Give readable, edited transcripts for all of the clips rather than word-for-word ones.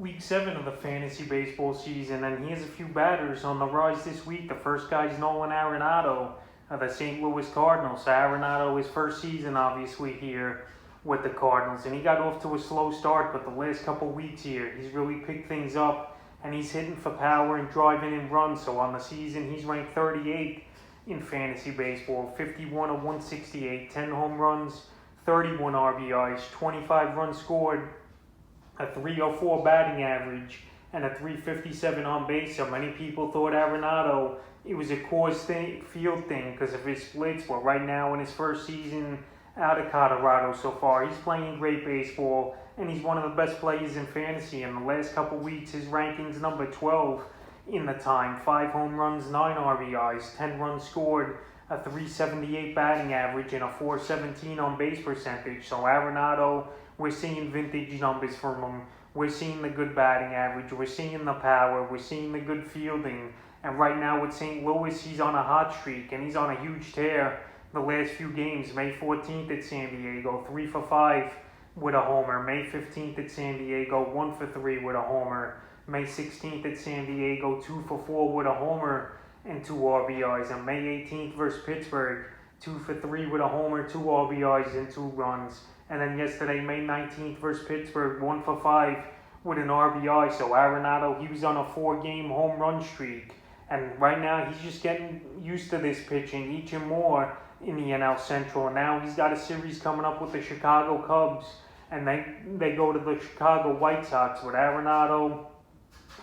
Week 7 of the fantasy baseball season, and he has a few batters on the rise this week. The first guy is Nolan Arenado of the St. Louis Cardinals. So Arenado, his first season, obviously, here with the Cardinals, and he got off to a slow start, but the last couple weeks here, he's really picked things up, and he's hitting for power and driving in runs. So on the season, he's ranked 38th in fantasy baseball, 51 of 168, 10 home runs, 31 RBIs, 25 runs scored, a 304 batting average, and a 357 on base. So many people thought Arenado, it was a Coors Field thing because of his splits. Well, right now in his first season out of Colorado so far, he's playing great baseball, and he's one of the best players in fantasy. In the last couple weeks, his ranking's number 12 in the time. 5 home runs, 9 RBIs, 10 runs scored, a 378 batting average, and a 417 on base percentage. So Arenado, we're seeing vintage numbers from him. We're seeing the good batting average. We're seeing the power. We're seeing the good fielding. And right now with St. Louis, he's on a hot streak, and he's on a huge tear the last few games. May 14th at San Diego, 3 for 5 with a homer. May 15th at San Diego, 1 for 3 with a homer. May 16th at San Diego, 2 for 4 with a homer and 2 RBIs. And May 18th versus Pittsburgh, 2 for 3 with a homer, 2 RBIs and 2 runs. And then yesterday, May 19th versus Pittsburgh, 1 for 5 with an RBI. So Arenado, he was on a 4-game home run streak. And right now, he's just getting used to this pitching each and more in the NL Central. And now he's got a series coming up with the Chicago Cubs. And they go to the Chicago White Sox. With Arenado,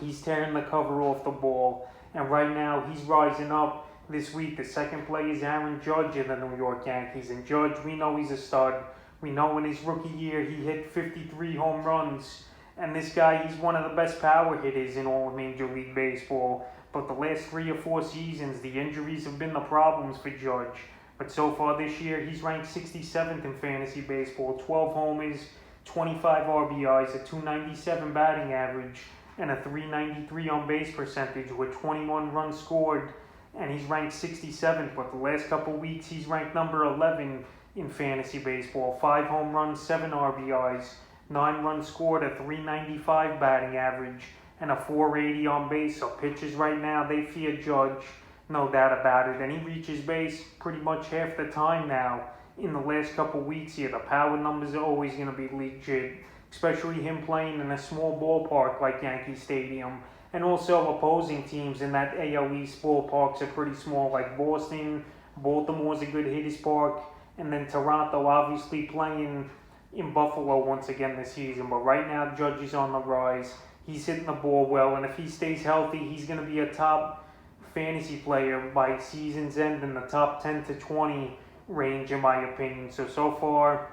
he's tearing the cover off the ball. And right now, he's rising up this week. The second play is Aaron Judge of the New York Yankees. And Judge, we know he's a stud. We know in his rookie year, he hit 53 home runs. And this guy, he's one of the best power hitters in all of Major League Baseball. But the last 3 or 4 seasons, the injuries have been the problems for Judge. But so far this year, he's ranked 67th in fantasy baseball. 12 homers, 25 RBIs, a 297 batting average, and a 393 on base percentage with 21 runs scored. And he's ranked 67th. But the last couple weeks, he's ranked number 11 in fantasy baseball. 5 home runs, 7 RBIs, 9 runs scored, a 395 batting average, and a 480 on base. So pitchers right now, they fear Judge, no doubt about it. And he reaches base pretty much half the time now in the last couple weeks here. The power numbers are always going to be legit, especially him playing in a small ballpark like Yankee Stadium. And also opposing teams in that AL East ballparks are pretty small, like Boston. Baltimore's a good hitter's park. And then Toronto obviously playing in Buffalo once again this season. But right now, Judge is on the rise. He's hitting the ball well. And if he stays healthy, he's going to be a top fantasy player by season's end in the top 10 to 20 range, in my opinion. So far,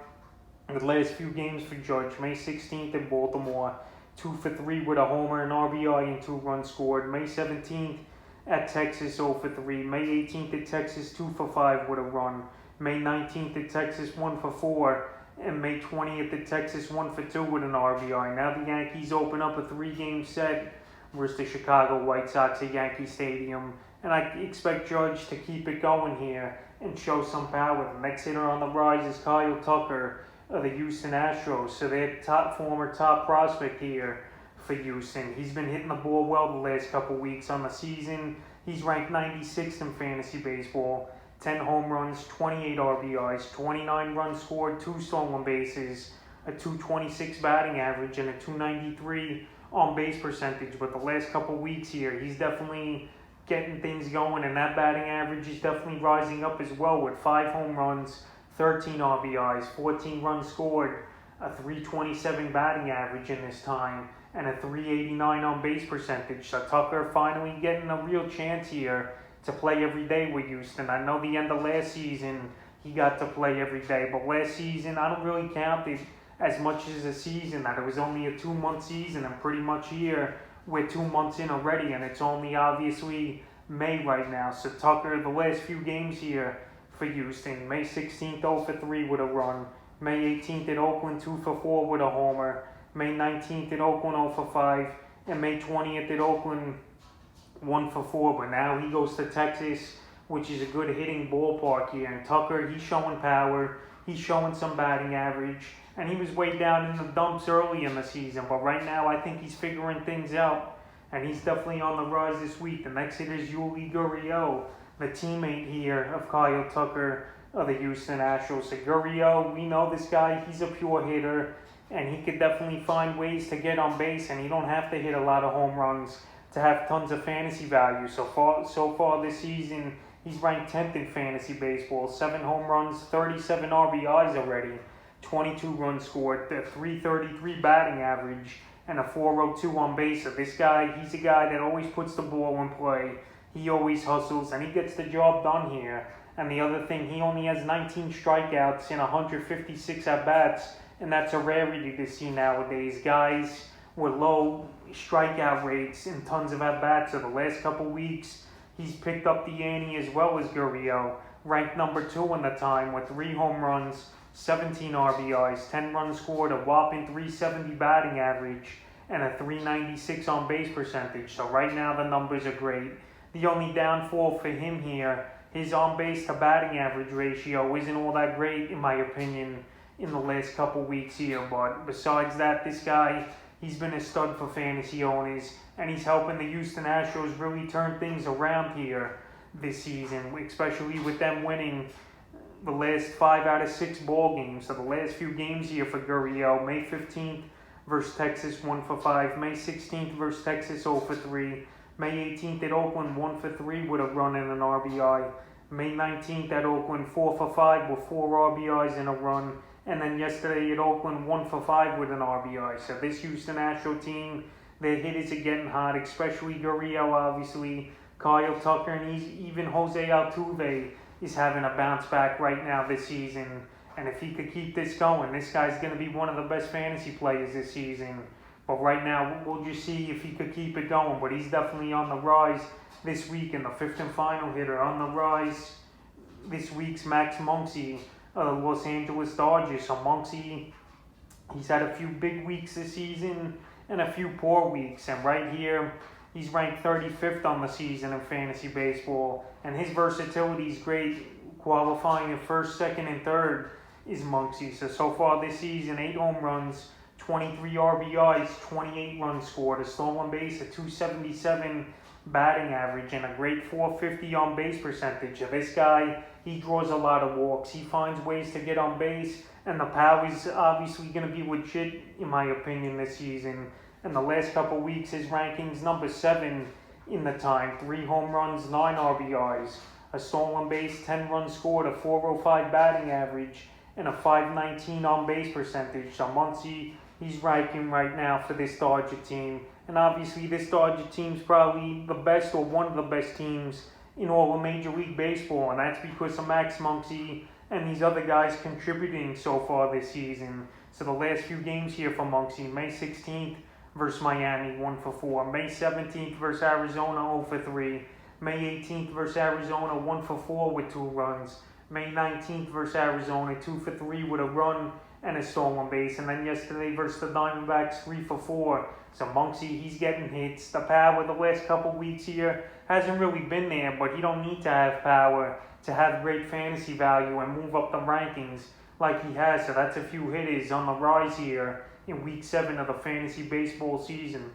the last few games for Judge, May 16th in Baltimore, 2 for 3 with a homer, an RBI, and 2 runs scored. May 17th at Texas, 0 for 3. May 18th at Texas, 2 for 5 with a run. May 19th at Texas, 1 for 4. And May 20th at Texas, 1 for 2 with an RBI. Now the Yankees open up a 3-game set versus the Chicago White Sox at Yankee Stadium. And I expect Judge to keep it going here and show some power. The next hitter on the rise is Kyle Tucker of the Houston Astros. So their former top prospect here for Houston. He's been hitting the ball well the last couple weeks. On the season, he's ranked 96th in fantasy baseball. 10 home runs, 28 RBIs, 29 runs scored, 2 stolen bases, a 226 batting average, and a 293 on base percentage. But the last couple weeks here, he's definitely getting things going, and that batting average is definitely rising up as well with 5 home runs, 13 RBIs, 14 runs scored, a 327 batting average in this time, and a 389 on base percentage. So Tucker finally getting a real chance here to play every day with Houston. I know the end of last season, he got to play every day, but last season, I don't really count it as much as a season, that it was only a 2-month season, and pretty much here, we're 2 months in already, and it's only obviously May right now. So Tucker, the last few games here for Houston, May 16th, 0 for 3 with a run. May 18th at Oakland, 2 for 4 with a homer. May 19th at Oakland, 0 for 5. And May 20th at Oakland, 1 for 4. But now he goes to Texas, which is a good hitting ballpark here. And Tucker, he's showing power. he's showing some batting average. And he was way down in the dumps early in the season, but right now I think he's figuring things out. And he's definitely on the rise this week. The next hit is Yuli Gurriel, the teammate here of Kyle Tucker of the Houston Astros. So Gurriel, we know this guy, he's a pure hitter, and he could definitely find ways to get on base, and he don't have to hit a lot of home runs to have tons of fantasy value. So far this season, he's ranked 10th in fantasy baseball. 7 home runs, 37 RBIs already, 22 runs scored, a 333 batting average, and a 402 on base. So this guy, he's a guy that always puts the ball in play. He always hustles, and he gets the job done here. And the other thing, he only has 19 strikeouts in 156 at-bats, and that's a rarity to see nowadays. Guys with low strikeout rates and tons of at-bats. So the last couple weeks, he's picked up the ante as well as Gurriel, ranked number 2 in the time with 3 home runs, 17 RBIs, 10 runs scored, a whopping 370 batting average, and a 396 on base percentage. So right now the numbers are great. The only downfall for him here, his on base to batting average ratio isn't all that great in my opinion in the last couple weeks here. But besides that, this guy, he's been a stud for fantasy owners, and he's helping the Houston Astros really turn things around here this season, especially with them winning the last 5 out of 6 ball games. So the last few games here for Gurriel: May 15th versus Texas, 1 for 5. May 16th versus Texas, 0 for 3. May 18th at Oakland, 1 for 3 with a run and an RBI. May 19th at Oakland, 4 for 5 with 4 RBIs and a run. And then yesterday at Oakland, 1 for 5 with an RBI. So this Houston Astro team, their hitters are getting hot, especially Gurriel, obviously, Kyle Tucker, and even Jose Altuve is having a bounce back right now this season. And if he could keep this going, this guy's going to be one of the best fantasy players this season. But right now, we'll just see if he could keep it going. But he's definitely on the rise this week, and the 5th and final hitter on the rise this week's Max Muncie of the Los Angeles Dodgers. So Muncie, he's had a few big weeks this season and a few poor weeks. And right here, he's ranked 35th on the season in fantasy baseball. And his versatility is great, qualifying at 1st, 2nd, and 3rd is Muncie. So far this season, 8 home runs, 23 RBIs, 28 runs scored, a stolen base, a 277 batting average, and a great 450 on base percentage. So this guy, he draws a lot of walks. He finds ways to get on base, and the power is obviously going to be legit, in my opinion, this season. In the last couple weeks, his ranking's number 7 in the time. 3 home runs, 9 RBIs, a stolen base, 10 runs scored, a 405 batting average, and a 519 on base percentage. So Muncie, he's ranking right now for this Dodger team. And obviously this Dodger team's probably the best or one of the best teams in all of Major League Baseball. And that's because of Max Muncie and these other guys contributing so far this season. So the last few games here for Muncie: May 16th versus Miami, 1 for 4. May 17th versus Arizona, 0 for 3. May 18th versus Arizona, 1 for 4 with 2 runs. May 19th versus Arizona, 2 for 3 with a run and a stolen base. And then yesterday versus the Diamondbacks, 3 for 4. So Muncie, he's getting hits. The power the last couple weeks here hasn't really been there, but he don't need to have power to have great fantasy value and move up the rankings like he has. So that's a few hitters on the rise here in week 7 of the fantasy baseball season.